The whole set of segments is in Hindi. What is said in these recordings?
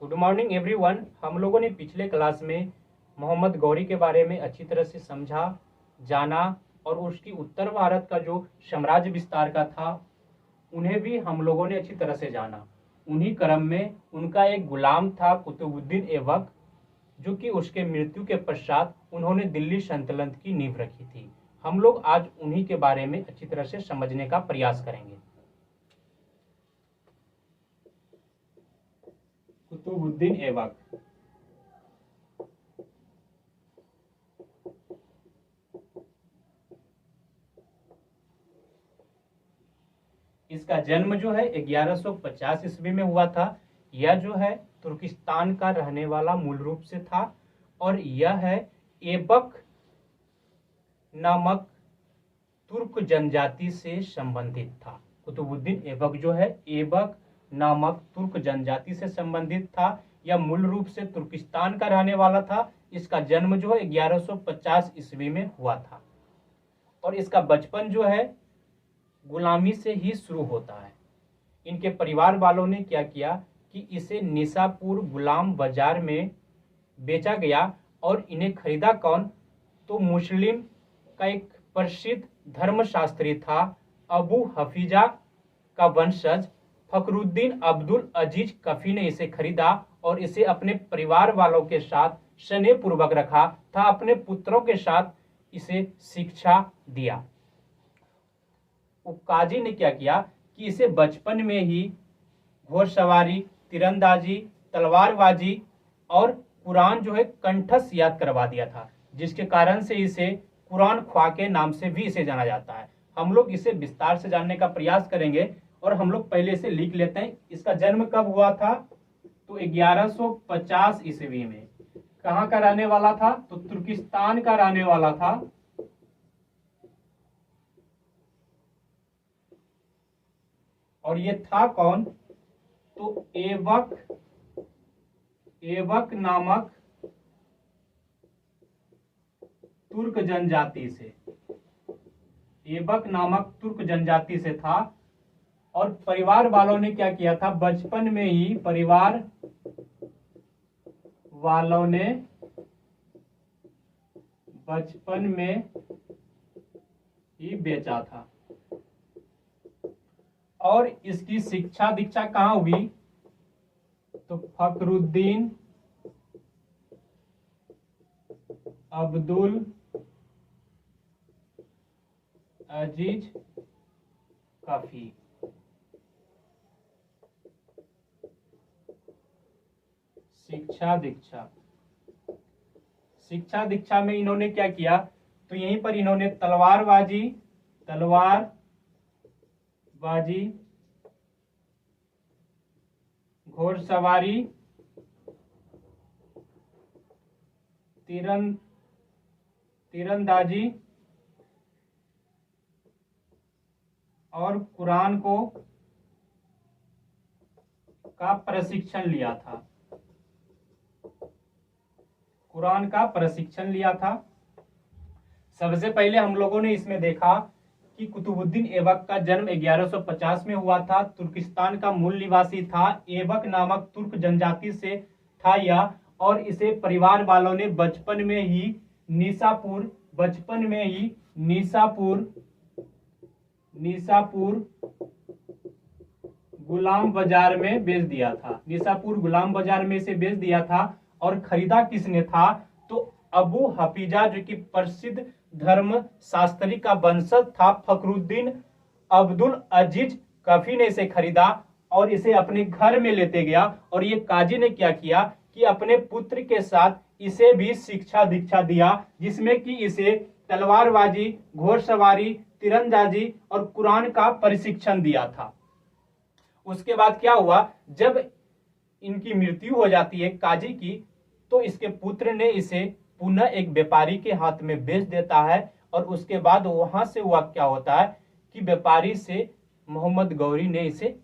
Good morning everyone. हम लोगों ने पिछले क्लास में मोहम्मद गौरी के बारे में अच्छी तरह से समझा, जाना और उसकी उत्तर भारत का जो साम्राज्य विस्तार का था उन्हें भी हम लोगों ने अच्छी तरह से जाना। उन्हीं क्रम में उनका एक गुलाम था कुतुबुद्दीन ऐबक, जो कि उसके मृत्यु के पश्चात उन्होंने दिल्ली सल्तनत की नींव रखी थी। हम लोग आज उन्हीं के बारे में अच्छी तरह से समझने का प्रयास करेंगे। कुतुबुद्दीन ऐबक इसका जन्म जो है 1150 ईस्वी में हुआ था। यह जो है तुर्किस्तान का रहने वाला मूल रूप से था और यह है ऐबक नामक तुर्क जनजाति से संबंधित था। कुतुबुद्दीन ऐबक जो है ऐबक नामक तुर्क जनजाति से संबंधित था। यह मूल रूप से तुर्किस्तान का रहने वाला था। इसका जन्म जो है 1150 ईस्वी में हुआ था और इसका बचपन जो है गुलामी से ही शुरू होता है। इनके परिवार वालों ने क्या किया कि इसे निसापुर गुलाम बाजार में बेचा गया और इन्हें खरीदा कौन? तो मुस्लिम का एक प्रसिद्ध धर्मशास्त्री था अबू हफीजा का वंशज फखरुद्दीन अब्दुल अजीज कफी ने इसे खरीदा और इसे अपने परिवार वालों के साथ स्नेहपूर्वक रखा था। अपने पुत्रों के साथ इसे शिक्षा दिया। काजी ने क्या किया कि इसे बचपन में ही घोड़सवारी, तीरंदाजी, तलवारबाजी और कुरान जो है कंठस्थ याद करवा दिया था, जिसके कारण से इसे कुरान ख्वा के नाम से भी इसे जाना जाता है। हम लोग इसे विस्तार से जानने का प्रयास करेंगे और हम लोग पहले से लिख लेते हैं। इसका जन्म कब हुआ था? तो 1150 ईस्वी में। कहाँ का रहने वाला था? तो तुर्किस्तान का रहने वाला था। और ये था कौन? तो ऐबक नामक तुर्क जनजाति से। ऐबक नामक तुर्क जनजाति से था और परिवार वालों ने क्या किया था? बचपन में ही परिवार वालों ने बचपन में ही बेचा था। और इसकी शिक्षा दीक्षा कहाँ हुई? तो फखरुद्दीन अब्दुल अजीज कफी शिक्षा दीक्षा में इन्होंने क्या किया? तो यहीं पर इन्होंने तलवारबाजी, घोड़सवारी, तीरंदाजी और कुरान का प्रशिक्षण लिया था। सबसे पहले हम लोगों ने इसमें देखा कि कुतुबुद्दीन ऐबक का जन्म 1150 में हुआ था। तुर्किस्तान का मूल निवासी था। ऐबक नामक तुर्क जनजाति से था यह, और इसे परिवार वालों ने बचपन में ही निसापुर गुलाम बाजार में बेच दिया था। निसापुर गुलाम बाजार में से बेच दिया था। और खरीदा किसने था? तो अबू हफीजा, जो कि प्रसिद्ध धर्म शास्त्री का वंशज था, फखरुद्दीन अब्दुल अजीज कफी ने इसे खरीदा और इसे अपने घर में लेते गया। और ये काजी ने क्या किया कि अपने पुत्र के साथ इसे भी शिक्षा दीक्षा दिया, जिसमें कि इसे तलवारबाजी, घोड़सवारी, तीरंदाजी और कुरान का प्रशिक्षण दिया था। उसके बाद क्या हुआ? जब इनकी मृत्यु हो जाती है काजी की, तो इसके पुत्र ने इसे पुनः एक व्यापारी के हाथ में बेच देता है। और उसके बाद वहां से हुआ क्या होता है कि व्यापारी से मोहम्मद गौरी ने इसे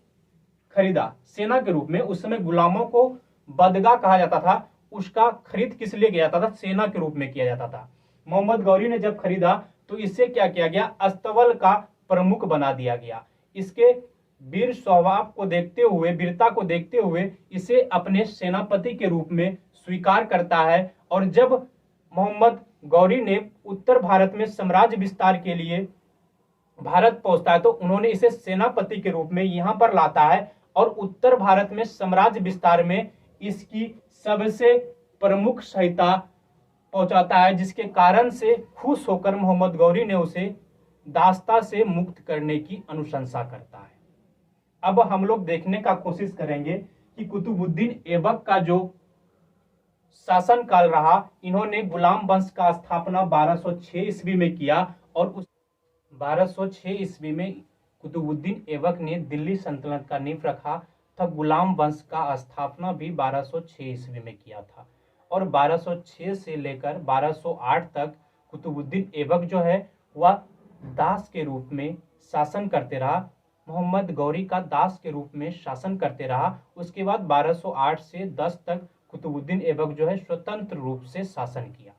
खरीदा सेना के रूप में। उस समय गुलामों को बदगा कहा जाता था। उसका खरीद किस लिए किया जाता था? सेना के रूप में किया जाता था। मोहम्मद गौरी ने जब खरीदा तो इससे क्या किया गया? अस्तबल का प्रमुख बना दिया गया। इसके वीर स्वभाव को देखते हुए, वीरता को देखते हुए इसे अपने सेनापति के रूप में स्वीकार करता है। और जब मोहम्मद गौरी ने उत्तर भारत में साम्राज्य विस्तार के लिए भारत पहुंचता है तो उन्होंने इसे सेनापति के रूप में यहां पर लाता है और उत्तर भारत में साम्राज्य विस्तार में इसकी सबसे प्रमुख सहायता पहुंचाता है, जिसके कारण से खुश होकर मोहम्मद गौरी ने उसे दास्ता से मुक्त करने की अनुशंसा करता है। अब हम लोग देखने का कोशिश करेंगे कि कुतुबुद्दीन ऐबक का जो शासन काल रहा, इन्होंने गुलाम वंश का स्थापना 1206 ईस्वी में किया और उस 1206 ईस्वी में कुतुबुद्दीन ऐबक ने दिल्ली सल्तनत का नींव रखा था। गुलाम वंश का स्थापना भी 1206 ईस्वी में किया था और 1206 से लेकर 1208 तक कुतुबुद्दीन ऐबक जो है वह दास के रूप में शासन करते रहा, मोहम्मद गौरी का दास के रूप में शासन करते रहा। उसके बाद 1208 से 10 तक कुतुबुद्दीन ऐबक जो है स्वतंत्र रूप से शासन किया।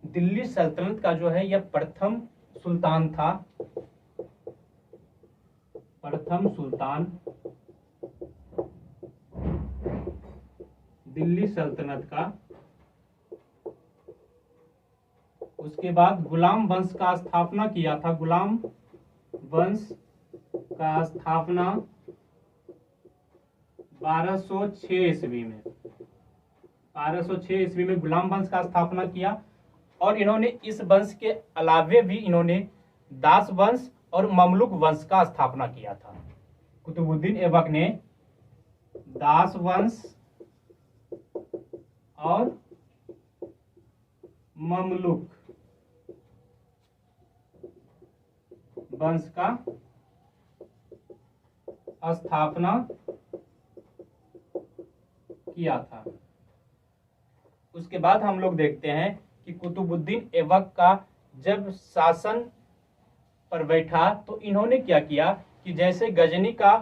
दिल्ली सल्तनत का जो है यह प्रथम सुल्तान था, प्रथम सुल्तान दिल्ली सल्तनत का। उसके बाद गुलाम वंश का स्थापना किया था। गुलाम वंश का स्थापना 1206 ईस्वी में, 1206 ईस्वी में गुलाम वंश का स्थापना किया और इन्होंने इस वंश के अलावे भी इन्होंने दास वंश और ममलुक वंश का स्थापना किया था। कुतुबुद्दीन ऐबक ने दास वंश और ममलुक वंश का स्थापना किया था। उसके बाद हम लोग देखते हैं कि कुतुबुद्दीन ऐबक का जब शासन पर बैठा तो इन्होंने क्या किया कि जैसे गजनी का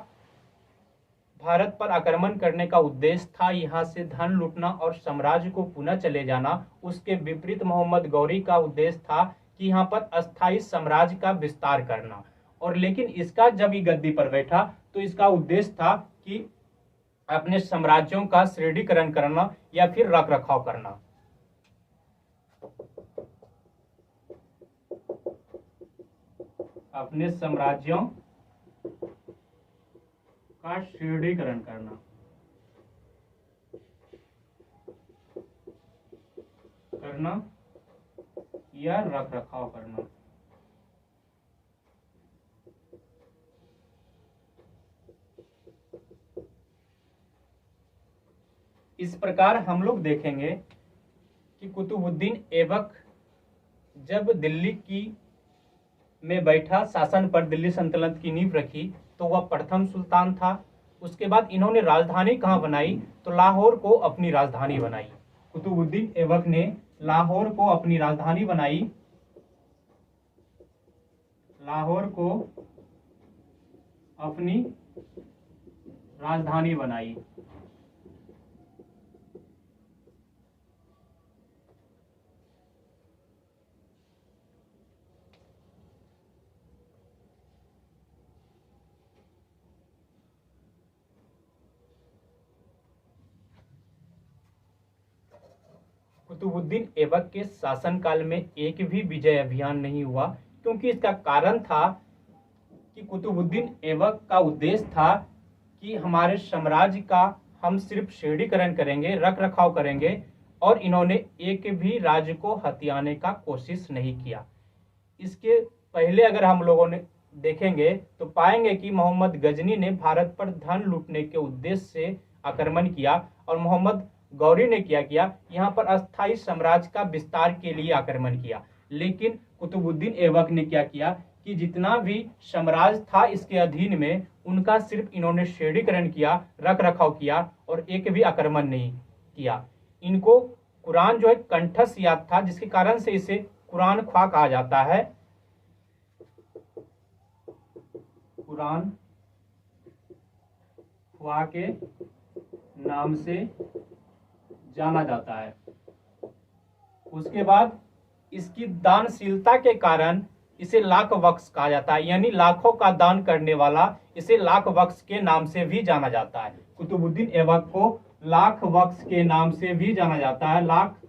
भारत पर आक्रमण करने का उद्देश्य था, यहाँ से धन लूटना और साम्राज्य को पुनः चले जाना, उसके विपरीत मोहम्मद गौरी का उद्देश्य था कि यहाँ पर अस्थायी साम्राज्य का विस्तार करना। और लेकिन इसका जब ये गद्दी पर बैठा तो इसका उद्देश्य था कि अपने साम्राज्यों का श्रेणीकरण करना या फिर रख रखाव करना। अपने साम्राज्यों का श्रेणीकरण करना या रख रखाव करना। इस प्रकार हम लोग देखेंगे कि कुतुबुद्दीन ऐबक जब दिल्ली की में बैठा शासन पर, दिल्ली सल्तनत की नींव रखी, तो वह प्रथम सुल्तान था। उसके बाद इन्होंने राजधानी कहाँ बनाई तो लाहौर को अपनी राजधानी बनाई। कुतुबुद्दीन ऐबक ने लाहौर को अपनी राजधानी बनाई, लाहौर को अपनी राजधानी बनाई। कुतुबुद्दीन ऐबक के शासनकाल में एक भी विजय अभियान नहीं हुआ, क्योंकि इसका कारण था कि कुतुबुद्दीन ऐबक का उद्देश्य था कि हमारे साम्राज्य का हम सिर्फ श्रेणीकरण करेंगे, रख रखाव करेंगे, और इन्होंने एक भी राज्य को हथियाने का कोशिश नहीं किया। इसके पहले अगर हम लोगों ने देखेंगे तो पाएंगे कि मोहम्मद गजनी ने भारत पर धन लूटने के उद्देश्य से आक्रमण किया और मोहम्मद गौरी ने क्या किया, यहाँ पर अस्थायी साम्राज्य का विस्तार के लिए आक्रमण किया। लेकिन कुतुबुद्दीन ऐबक ने क्या किया कि जितना भी साम्राज्य था इसके अधीन में, उनका सिर्फ इन्होंने श्रेणीकरण किया, रख रखाव किया और एक भी आक्रमण नहीं किया। इनको कुरान जो है कंठस्थ याद था, जिसके कारण से इसे कुरान ख्वा कहा जाता है। कुरान ख्वा के नाम से जाना जाता है। उसके बाद इसकी दानशीलता के कारण इसे लाख बख्श कहा जाता है, यानी लाखों का दान करने वाला, इसे लाख बख्श के नाम से भी जाना जाता है। कुतुबुद्दीन ऐबक को लाख बख्श के नाम से भी जाना जाता है, लाख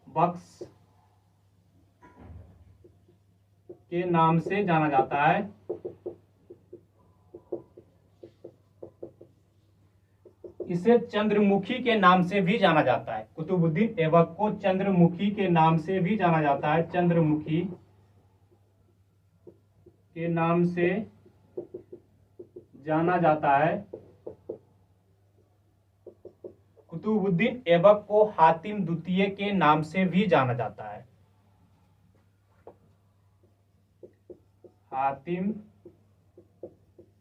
बख्श के नाम से जाना जाता है। इसे चंद्रमुखी के नाम से भी जाना जाता है। कुतुबुद्दीन ऐबक को चंद्रमुखी के नाम से भी जाना जाता है, चंद्रमुखी के नाम से जाना जाता है। कुतुबुद्दीन ऐबक को हातिम द्वितीय के नाम से भी जाना जाता है, हातिम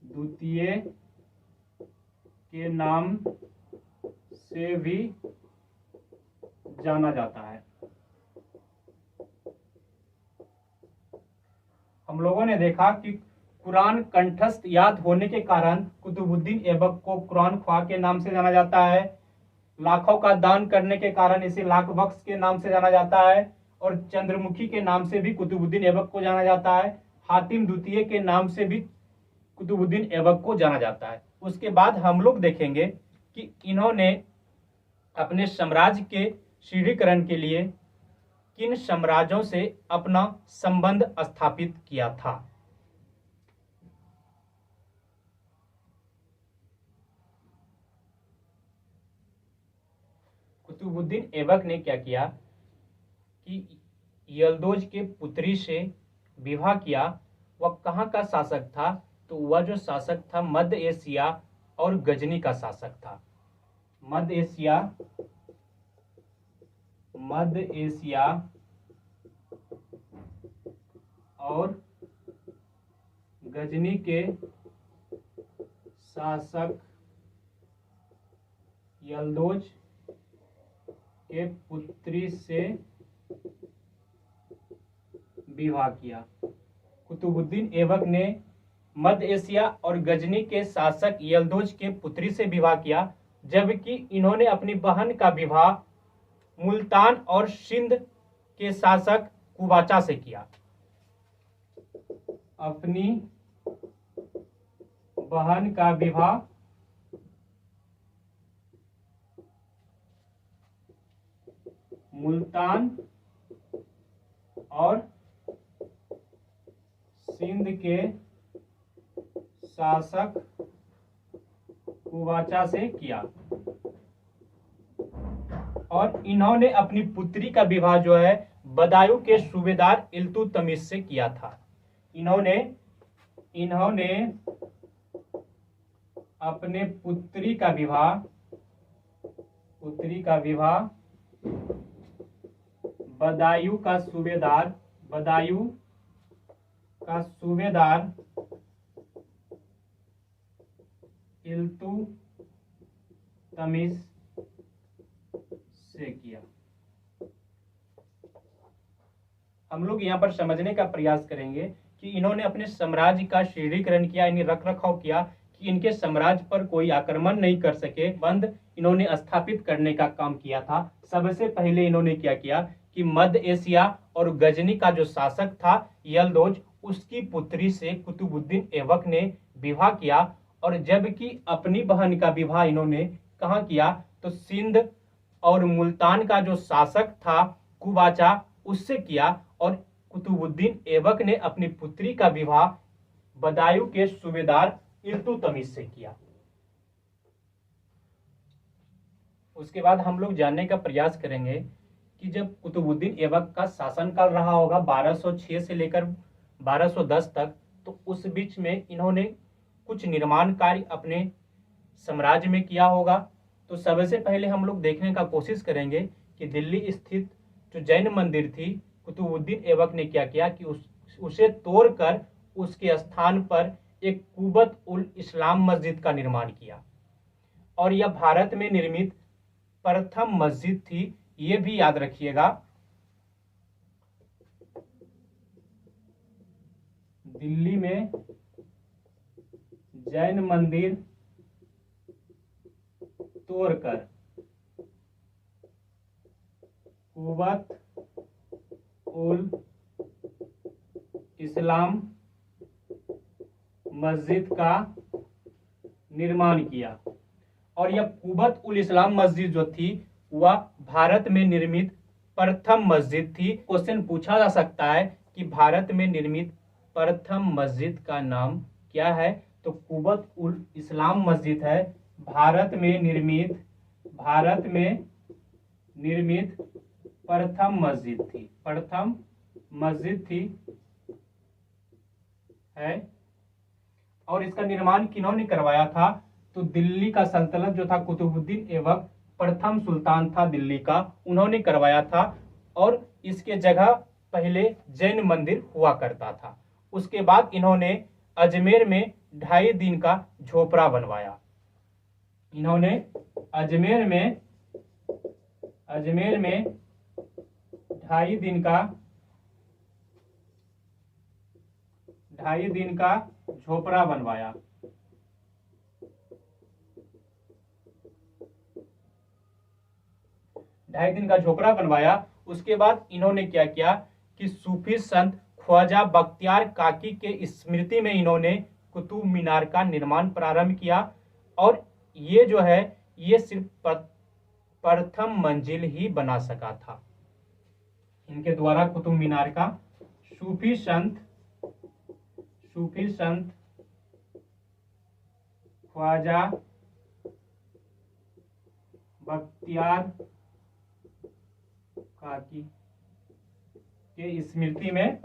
द्वितीय के नाम से भी जाना जाता है। हम लोगों ने देखा कि कुरान कंठस्थ याद होने के कारण कुतुबुद्दीन ऐबक को कुरान ख्वा के नाम से जाना जाता है, लाखों का दान करने के कारण इसे लाख बख्श के नाम से जाना जाता है, और चंद्रमुखी के नाम से भी कुतुबुद्दीन ऐबक को जाना जाता है, हातिम द्वितीय के नाम से भी कुतुबुद्दीन ऐबक को जाना जाता है। उसके बाद हम लोग देखेंगे कि इन्होंने अपने साम्राज्य के शीर्षीकरण के लिए किन साम्राज्यों से अपना संबंध स्थापित किया था। कुतुबुद्दीन ऐबक ने क्या किया कि यल्दोज के पुत्री से विवाह किया। वह कहाँ का शासक था? तो वह जो शासक था मध्य एशिया और गजनी का शासक था। मध्य एशिया और गजनी के शासक यल्दोज के पुत्री से विवाह किया। कुतुबुद्दीन ऐबक ने मध्य एशिया और गजनी के शासक यल्दोज के पुत्री से विवाह किया, जबकि इन्होंने अपनी बहन का विवाह मुल्तान और सिंध के शासक कुबाचा से किया। अपनी बहन का विवाह मुल्तान और सिंध के शासक कुबाचा से किया, और इन्होंने अपनी पुत्री का विवाह जो है बदायूं के सूबेदार इल्तुतमिश से किया था। इन्होंने अपने पुत्री का विवाह बदायूं का सूबेदार इल्तुतमिश से किया। हम लोग यहाँ पर समझने का प्रयास करेंगे कि इन्होंने अपने साम्राज्य का शीर्षीकरण किया, इन्हें रख रखाव किया कि इनके साम्राज्य पर कोई आक्रमण नहीं कर सके, बंद इन्होंने स्थापित करने का काम किया था। सबसे पहले इन्होंने क्या किया कि मध्य एशिया और गजनी का जो शासक था यल्दोज, उसकी पुत्री से कुतुबुद्दीन ऐबक ने विवाह किया, और जबकि अपनी बहन का विवाह इन्होंने कहाँ किया तो सिंध और मुल्तान का जो शासक था कुबाचा उससे किया, और कुतुबुद्दीन ऐबक ने अपनी पुत्री का विवाह बदायूं के सूबेदार इल्तुतमिश से किया। उसके बाद हम लोग जानने का प्रयास करेंगे कि जब कुतुबुद्दीन ऐबक का शासनकाल रहा होगा 1206 से लेकर 1210 तक, तो उस बीच में इन्होंने कुछ निर्माण कार्य अपने साम्राज्य में किया होगा। तो सबसे पहले हम लोग देखने का कोशिश करेंगे कि दिल्ली स्थित जो जैन मंदिर थी, कुतुबुद्दीन ऐबक ने क्या किया कि उसे तोड़कर उसके स्थान पर एक कुबत उल इस्लाम मस्जिद का निर्माण किया, और यह भारत में निर्मित प्रथम मस्जिद थी ये भी याद रखिएगा। दिल्ली में जैन मंदिर तोड़कर कुवत उल इस्लाम मस्जिद का निर्माण किया। और यह कुवत उल इस्लाम मस्जिद जो थी वह भारत में निर्मित प्रथम मस्जिद थी। क्वेश्चन पूछा जा सकता है कि भारत में निर्मित प्रथम मस्जिद का नाम क्या है, तो कुवत उल इस्लाम मस्जिद है। भारत में निर्मित प्रथम मस्जिद थी है। और इसका निर्माण किन्होंने करवाया था, तो दिल्ली का सल्तनत जो था कुतुबुद्दीन ऐबक प्रथम सुल्तान था दिल्ली का, उन्होंने करवाया था। और इसके जगह पहले जैन मंदिर हुआ करता था। उसके बाद इन्होंने अजमेर में 2.5 दिन का झोपड़ा बनवाया। इन्होंने अजमेर में 2.5 दिन का झोपड़ा बनवाया। उसके बाद इन्होंने क्या किया कि सूफी संत ख्वाजा बख्तियार काकी के स्मृति में इन्होंने कुतुब मीनार का निर्माण प्रारंभ किया। और ये जो है ये सिर्फ प्रथम मंजिल ही बना सका था। इनके द्वारा कुतुब मीनार का सूफी संत ख्वाजा बख्तियार काकी के स्मृति में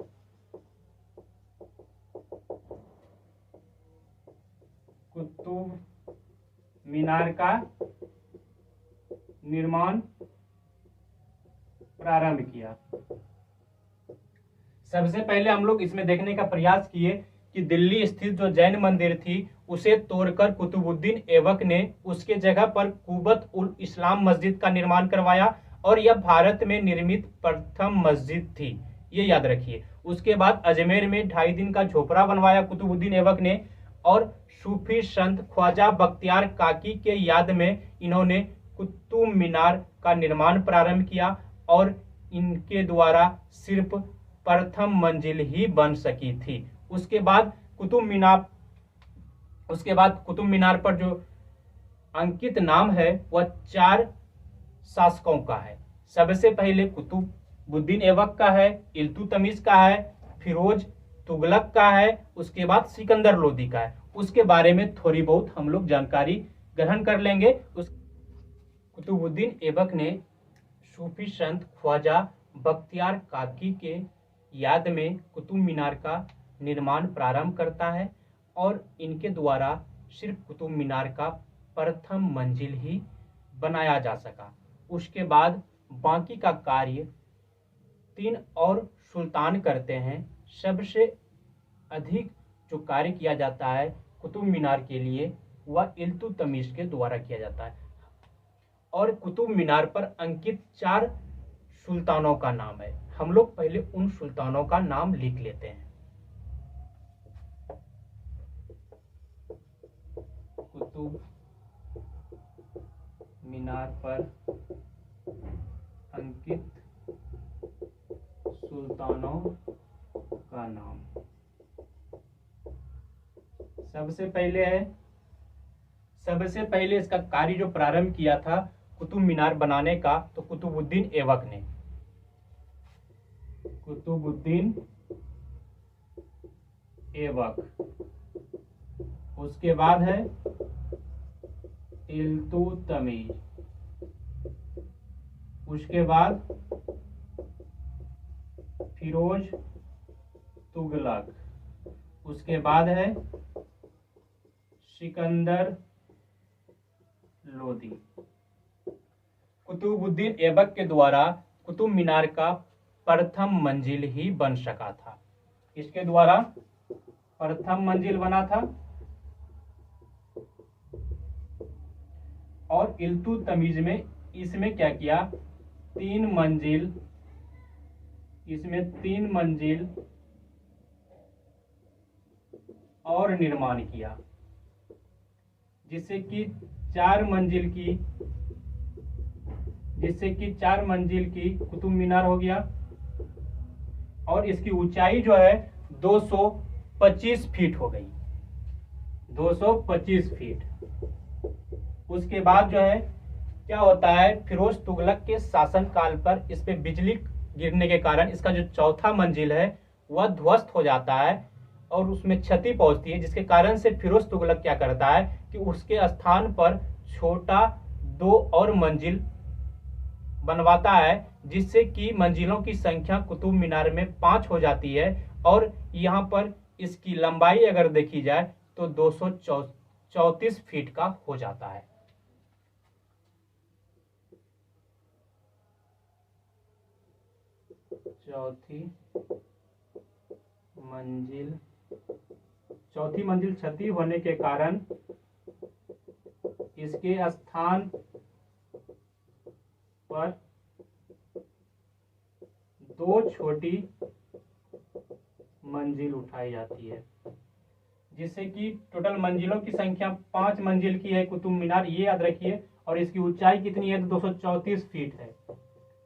कुतुब मीनार का निर्माण प्रारंभ किया। सबसे पहले हम लोग इसमें देखने का प्रयास किए कि दिल्ली स्थित जो जैन मंदिर थी उसे तोड़कर कुतुबुद्दीन ऐबक ने उसके जगह पर कुवत उल इस्लाम मस्जिद का निर्माण करवाया। और यह भारत में निर्मित प्रथम मस्जिद थी, ये याद रखिए। उसके बाद अजमेर में 2.5 दिन का झोपड़ा बनवाया कुतुबुद्दीन ऐबक ने। और सूफी संत ख्वाजा बख्तियार काकी के याद में इन्होंने कुतुब मीनार का निर्माण प्रारंभ किया। और इनके द्वारा सिर्फ प्रथम मंजिल ही बन सकी थी। उसके बाद कुतुब मीनार पर जो अंकित नाम है वह 4 शासकों का है। सबसे पहले कुतुबुद्दीन ऐबक का है, इल्तुतमिश का है, फिरोज तुगलक का है, उसके बाद सिकंदर लोदी का है। उसके बारे में थोड़ी बहुत हम लोग जानकारी ग्रहण कर लेंगे। कुतुबुद्दीन ऐबक ने सूफी संत ख्वाजा बख्तियार काकी के याद में कुतुब मीनार का निर्माण प्रारंभ करता है। और इनके द्वारा सिर्फ कुतुब मीनार का प्रथम मंजिल ही बनाया जा सका। उसके बाद बाकी का कार्य 3 और सुल्तान करते हैं। सबसे अधिक जो कार्य किया जाता है कुतुब मीनार के लिए वह इल्तुतमिश के द्वारा किया जाता है। और कुतुब मीनार पर अंकित 4 सुल्तानों का नाम है। हम लोग पहले उन सुल्तानों का नाम लिख लेते हैं। कुतुब मीनार पर अंकित सुल्तानों का नाम सबसे पहले इसका कार्य जो प्रारंभ किया था कुतुब मीनार बनाने का, तो कुतुबुद्दीन ऐबक ने। कुतुबुद्दीन ऐबक, उसके बाद है इल्तुतमिश, उसके बाद फिरोज तुगलक, उसके बाद है सिकंदर लोदी। कुतुबुद्दीन ऐबक के द्वारा कुतुब मीनार का प्रथम मंजिल ही बन सका था। इसके द्वारा प्रथम मंजिल बना था। और इल्तुतमिश में इसमें क्या किया तीन मंजिल, इसमें 3 मंजिल और निर्माण किया, जिससे कि 4 मंजिल की कुतुब मीनार हो गया। और इसकी ऊंचाई जो है 225 फीट हो गई, 225 फीट। उसके बाद जो है क्या होता है, फिरोज तुगलक के शासनकाल पर इस पे बिजली गिरने के कारण इसका जो चौथा मंजिल है वह ध्वस्त हो जाता है और उसमें क्षति पहुंचती है, जिसके कारण से फिरोज तुगलक क्या करता है कि उसके स्थान पर छोटा 2 और मंजिल बनवाता है, जिससे कि मंजिलों की संख्या कुतुब मीनार में 5 हो जाती है। और यहाँ पर इसकी लंबाई अगर देखी जाए तो 234 फीट का हो जाता है। चौथी मंजिल क्षति होने के कारण इसके स्थान पर 2 छोटी मंजिल उठाई जाती है, जिससे कि टोटल मंजिलों की संख्या 5 मंजिल की है कुतुब मीनार, ये याद रखिए। और इसकी ऊंचाई कितनी है, तो 234 फीट है।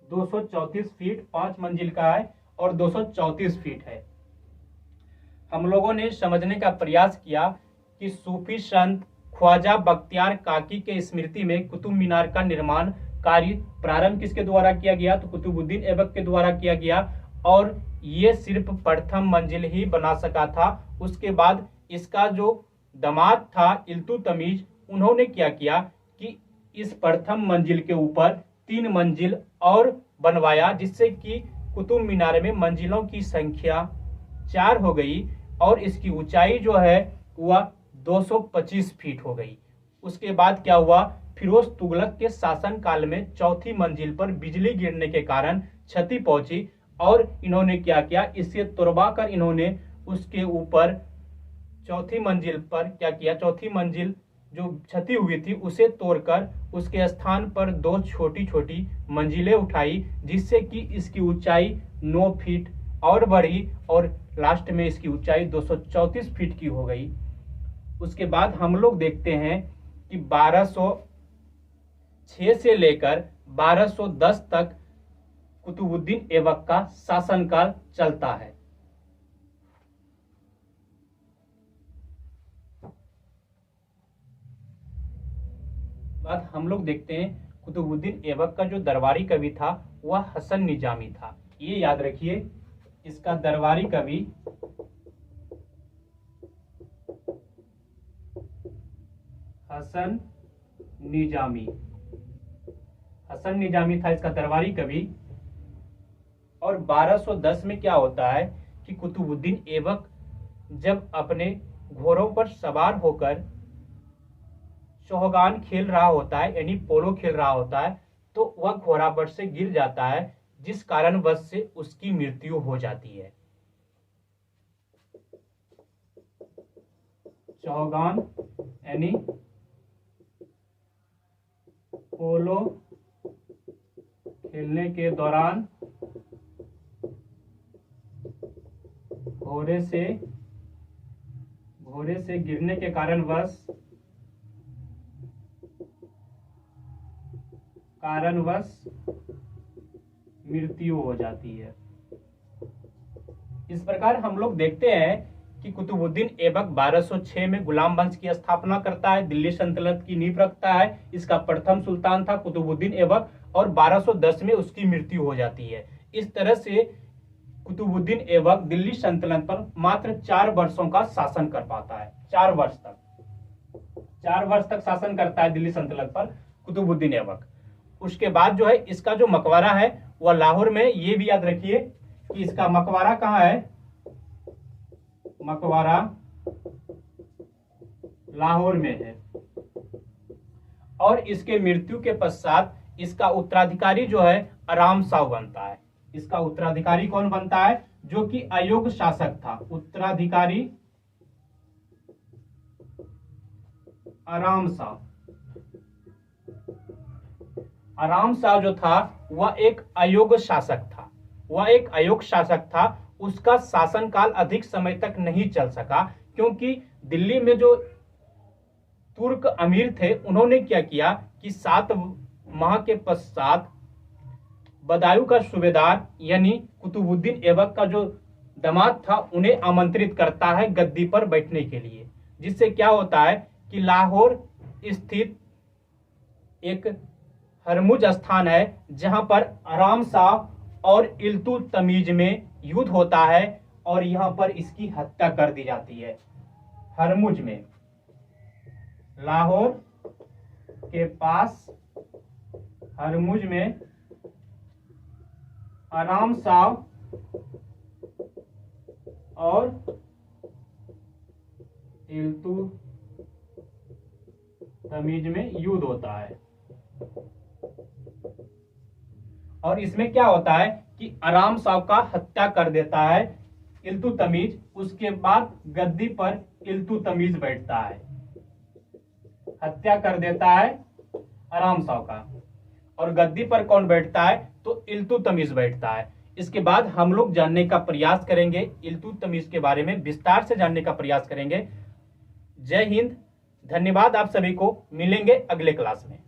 234 फीट 5 मंजिल का है और 234 फीट है। हम लोगों ने समझने का प्रयास किया कि सूफी संत ख्वाजा बख्तियार काकी के स्मृति में कुतुब मीनार का निर्माण कार्य प्रारंभ किसके द्वारा किया गया, तो कुतुबुद्दीन ऐबक के द्वारा किया गया। और ये सिर्फ प्रथम मंजिल ही बना सका था। उसके बाद इसका जो दामाद था इल्तुतमिश, उन्होंने क्या किया कि इस प्रथम मंजिल के ऊपर 3 मंजिल और बनवाया, जिससे कि कुतुब मीनार में मंजिलों की संख्या 4 हो गई और इसकी ऊंचाई जो है वह 225 फीट हो गई। उसके बाद क्या हुआ, फिरोज तुगलक के शासन काल में चौथी मंजिल पर बिजली गिरने के कारण क्षति पहुंची और इन्होंने क्या किया, इसे तोड़वा कर इन्होंने उसके ऊपर चौथी मंजिल पर क्या किया, चौथी मंजिल जो क्षति हुई थी उसे तोड़कर उसके स्थान पर 2 छोटी छोटी मंजिलें उठाई, जिससे कि इसकी ऊंचाई 9 फीट और बढ़ी और लास्ट में इसकी ऊंचाई 234 फीट की हो गई। उसके बाद हम लोग देखते हैं कि 1206 से लेकर 1210 तक कुतुबुद्दीन ऐबक का शासनकाल चलता है। बाद हम लोग देखते हैं कुतुबुद्दीन ऐबक का जो दरबारी कवि था वह हसन निजामी था। ये याद रखिए, इसका दरबारी कवि हसन निजामी था इसका दरबारी कवि। और 1210 में क्या होता है कि कुतुबुद्दीन ऐबक जब अपने घोड़ों पर सवार होकर चौगान खेल रहा होता है, यानी पोलो खेल रहा होता है, तो वह घोड़ाबड़ से गिर जाता है, जिस कारणवश से उसकी मृत्यु हो जाती है। चौगान यानी पोलो खेलने के दौरान घोड़े से गिरने के कारणवश मृत्यु हो जाती है। इस प्रकार हम लोग देखते हैं कि कुतुबुद्दीन ऐबक 1206 में गुलाम वंश की स्थापना करता है, दिल्ली सल्तनत की नींव रखता है। इसका प्रथम सुल्तान था कुतुबुद्दीन ऐबक और 1210 में उसकी मृत्यु हो जाती है। इस तरह से कुतुबुद्दीन ऐबक दिल्ली सल्तनत पर मात्र 4 वर्षों का शासन कर पाता है। 4 वर्ष तक शासन करता है दिल्ली सल्तनत पर कुतुबुद्दीन ऐबक। उसके बाद जो है इसका जो मकबरा है वह लाहौर में, ये भी याद रखिए कि इसका मकबरा कहाँ है, मकबरा लाहौर में है। और इसके मृत्यु के पश्चात इसका उत्तराधिकारी जो है आराम शाह बनता है। इसका उत्तराधिकारी कौन बनता है, जो कि अयोग्य शासक था। उत्तराधिकारी आराम शाह। आराम शाह जो था वह एक अयोग्य शासक था, वह एक अयोग्य शासक था। उसका शासनकाल अधिक समय तक नहीं चल सका, क्योंकि दिल्ली में जो तुर्क अमीर थे उन्होंने क्या किया कि 7 माह के पश्चात बदायूं का सूबेदार यानी कुतुबुद्दीन ऐबक का जो दामाद था उन्हें आमंत्रित करता है गद्दी पर बैठने के लिए, जिससे क्या होता है कि लाहौर स्थित एक हरमुज स्थान है जहां पर आराम शाह और इल्तुतमिश में युद्ध होता है और यहां पर इसकी हत्या कर दी जाती है। हरमुज में, लाहौर के पास हरमुज में आराम शाह और इल्तुतमिश में युद्ध होता है। और इसमें क्या होता है कि आराम शाह का हत्या कर देता है इल्तुतमिश, उसके बाद गद्दी पर इल्तुतमिश बैठता है। हत्या कर देता है आराम शाह का और गद्दी पर कौन बैठता है तो इल्तुतमिश बैठता है। इसके बाद हम लोग जानने का प्रयास करेंगे, इल्तुतमिश के बारे में विस्तार से जानने का प्रयास करेंगे। जय हिंद, धन्यवाद आप सभी को, मिलेंगे अगले क्लास में।